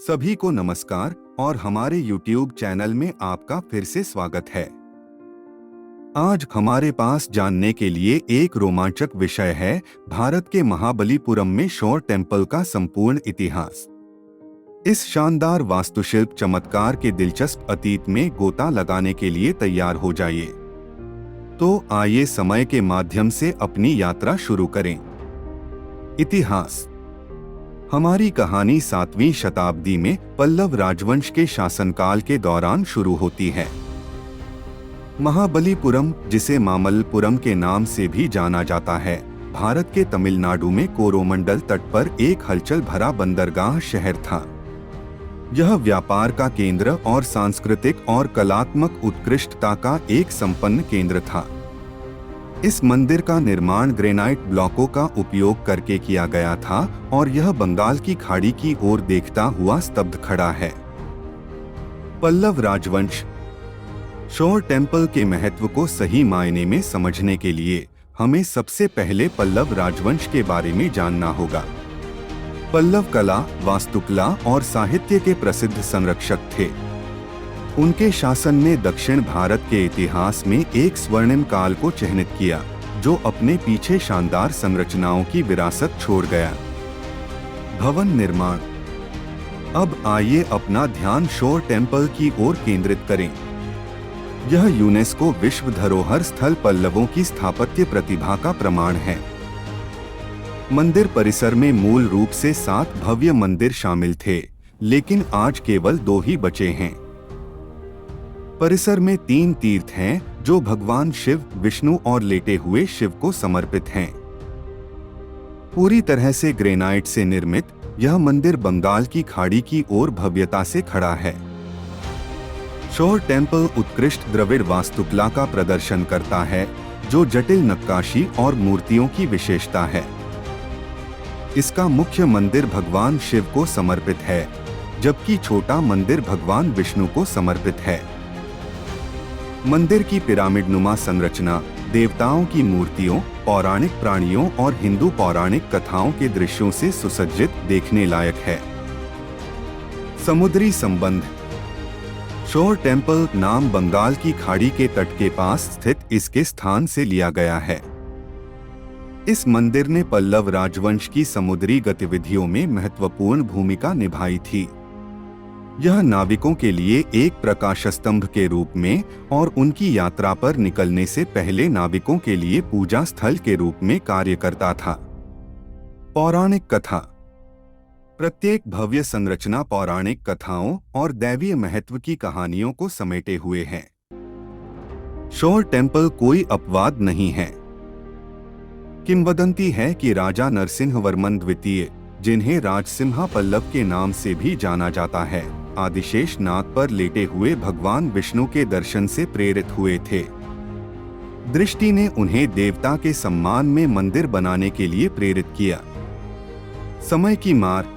सभी को नमस्कार और हमारे YouTube चैनल में आपका फिर से स्वागत है। आज हमारे पास जानने के लिए एक रोमांचक विषय है, भारत के महाबलीपुरम में शोर टेम्पल का संपूर्ण इतिहास। इस शानदार वास्तुशिल्प चमत्कार के दिलचस्प अतीत में गोता लगाने के लिए तैयार हो जाइए। तो आइए समय के माध्यम से अपनी यात्रा शुरू करें। इतिहास। हमारी कहानी 7वीं शताब्दी में पल्लव राजवंश के शासनकाल के दौरान शुरू होती है। महाबलीपुरम, जिसे मामल्लपुरम के नाम से भी जाना जाता है, भारत के तमिलनाडु में कोरोमंडल तट पर एक हलचल भरा बंदरगाह शहर था। यह व्यापार का केंद्र और सांस्कृतिक और कलात्मक उत्कृष्टता का एक संपन्न केंद्र था। इस मंदिर का निर्माण ग्रेनाइट ब्लॉकों का उपयोग करके किया गया था और यह बंगाल की खाड़ी की ओर देखता हुआ स्तब्ध खड़ा है। पल्लव राजवंश। शोर टेम्पल के महत्व को सही मायने में समझने के लिए हमें सबसे पहले पल्लव राजवंश के बारे में जानना होगा। पल्लव कला, वास्तुकला और साहित्य के प्रसिद्ध संरक्षक थे। उनके शासन ने दक्षिण भारत के इतिहास में एक स्वर्णिम काल को चिह्नित किया, जो अपने पीछे शानदार संरचनाओं की विरासत छोड़ गया। भवन निर्माण। अब आइए अपना ध्यान शोर टेम्पल की ओर केंद्रित करें। यह यूनेस्को विश्व धरोहर स्थल पल्लवों की स्थापत्य प्रतिभा का प्रमाण है। मंदिर परिसर में मूल रूप से 7 भव्य मंदिर शामिल थे, लेकिन आज केवल 2 ही बचे हैं। परिसर में 3 तीर्थ हैं, जो भगवान शिव, विष्णु और लेटे हुए शिव को समर्पित हैं। पूरी तरह से ग्रेनाइट से निर्मित, यह मंदिर बंगाल की खाड़ी की ओर भव्यता से खड़ा है। शोर टेम्पल उत्कृष्ट द्रविड़ वास्तुकला का प्रदर्शन करता है, जो जटिल नक्काशी और मूर्तियों की विशेषता है। इसका मुख्य मंदिर भगवान शिव को समर्पित है, जबकि छोटा मंदिर भगवान विष्णु को समर्पित है। मंदिर की पिरामिडनुमा संरचना देवताओं की मूर्तियों, पौराणिक प्राणियों और हिंदू पौराणिक कथाओं के दृश्यों से सुसज्जित देखने लायक है। समुद्री संबंध। शोर टेम्पल नाम बंगाल की खाड़ी के तट के पास स्थित इसके स्थान से लिया गया है। इस मंदिर ने पल्लव राजवंश की समुद्री गतिविधियों में महत्वपूर्ण भूमिका निभाई थी। यह नाविकों के लिए एक प्रकाश स्तंभ के रूप में और उनकी यात्रा पर निकलने से पहले नाविकों के लिए पूजा स्थल के रूप में कार्य करता था। पौराणिक कथा। प्रत्येक भव्य संरचना पौराणिक कथाओं और दैवीय महत्व की कहानियों को समेटे हुए है। शोर टेम्पल कोई अपवाद नहीं है। किंवदंती है कि राजा नरसिंहवर्मन द्वितीय, जिन्हें राजसिम्हा पल्लव के नाम से भी जाना जाता है, आदिशेष नाग पर लेटे हुए भगवान विष्णु के दर्शन से प्रेरित हुए थे। दृष्टि ने उन्हें देवता के सम्मान में मंदिर बनाने के लिए प्रेरित किया। समय की मार।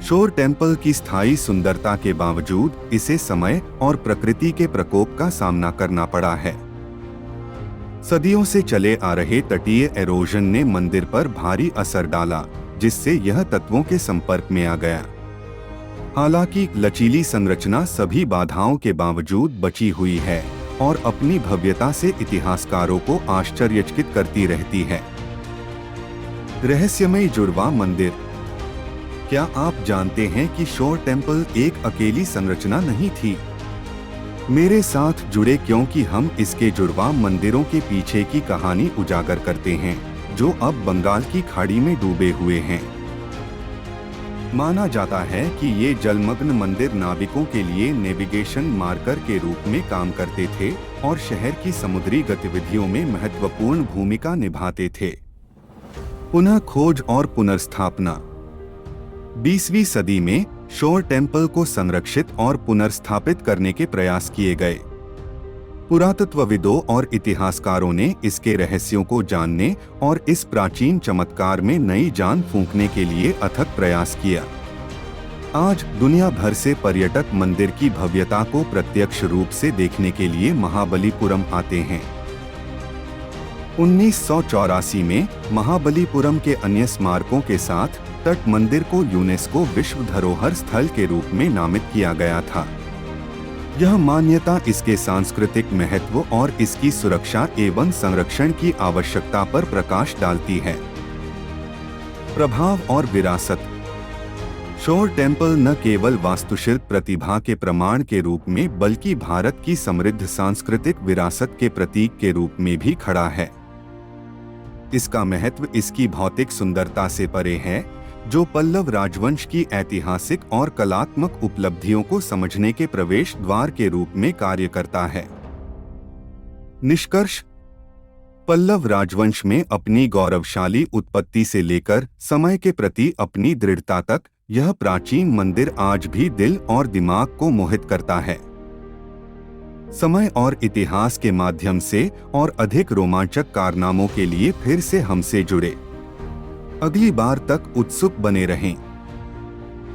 शोर टेम्पल की स्थायी सुंदरता के बावजूद इसे समय और प्रकृति के प्रकोप का सामना करना पड़ा है। सदियों से चले आ रहे तटीय एरोजन ने मंदिर पर भारी असर डाला, जिससे यह तत्वों के संपर्क में आ गया। हालांकि लचीली संरचना सभी बाधाओं के बावजूद बची हुई है और अपनी भव्यता से इतिहासकारों को आश्चर्यचकित करती रहती है। रहस्यमय जुड़वा मंदिर। क्या आप जानते हैं कि शोर टेम्पल एक अकेली संरचना नहीं थी? मेरे साथ जुड़े क्योंकि हम इसके जुड़वा मंदिरों के पीछे की कहानी उजागर करते हैं, जो अब बंगाल की खाड़ी में डूबे हुए हैं। माना जाता है कि ये जलमग्न मंदिर नाविकों के लिए नेविगेशन मार्कर के रूप में काम करते थे और शहर की समुद्री गतिविधियों में महत्वपूर्ण भूमिका निभाते थे। पुनः खोज और पुनर्स्थापना। 20वीं सदी में शोर टेम्पल को संरक्षित और पुनर्स्थापित करने के प्रयास किए गए। पुरातत्वविदों और इतिहासकारों ने इसके रहस्यों को जानने और इस प्राचीन चमत्कार में नई जान फूंकने के लिए अथक प्रयास किया। आज दुनिया भर से पर्यटक मंदिर की भव्यता को प्रत्यक्ष रूप से देखने के लिए महाबलीपुरम आते हैं। 1984 में महाबलीपुरम के अन्य स्मारकों के साथ तट मंदिर को यूनेस्को विश्व धरोहर स्थल के रूप में नामित किया गया था। यह मान्यता इसके सांस्कृतिक महत्व और इसकी सुरक्षा एवं संरक्षण की आवश्यकता पर प्रकाश डालती है। प्रभाव और विरासत। शोर टेम्पल न केवल वास्तुशिल्प प्रतिभा के प्रमाण के रूप में बल्कि भारत की समृद्ध सांस्कृतिक विरासत के प्रतीक के रूप में भी खड़ा है। इसका महत्व इसकी भौतिक सुंदरता से परे है, जो पल्लव राजवंश की ऐतिहासिक और कलात्मक उपलब्धियों को समझने के प्रवेश द्वार के रूप में कार्य करता है। निष्कर्ष। पल्लव राजवंश में अपनी गौरवशाली उत्पत्ति से लेकर समय के प्रति अपनी दृढ़ता तक यह प्राचीन मंदिर आज भी दिल और दिमाग को मोहित करता है। समय और इतिहास के माध्यम से और अधिक रोमांचक कारनामों के लिए फिर से हमसे जुड़े। अगली बार तक उत्सुक बने रहें।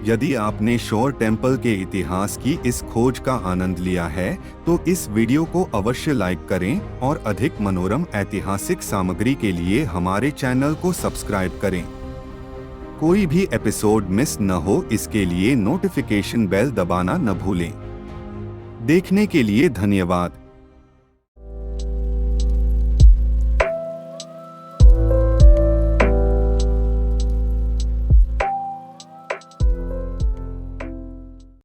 यदि आपने शोर टेम्पल के इतिहास की इस खोज का आनंद लिया है तो इस वीडियो को अवश्य लाइक करें और अधिक मनोरम ऐतिहासिक सामग्री के लिए हमारे चैनल को सब्सक्राइब करें। कोई भी एपिसोड मिस न हो इसके लिए नोटिफिकेशन बेल दबाना न भूलें। देखने के लिए धन्यवाद।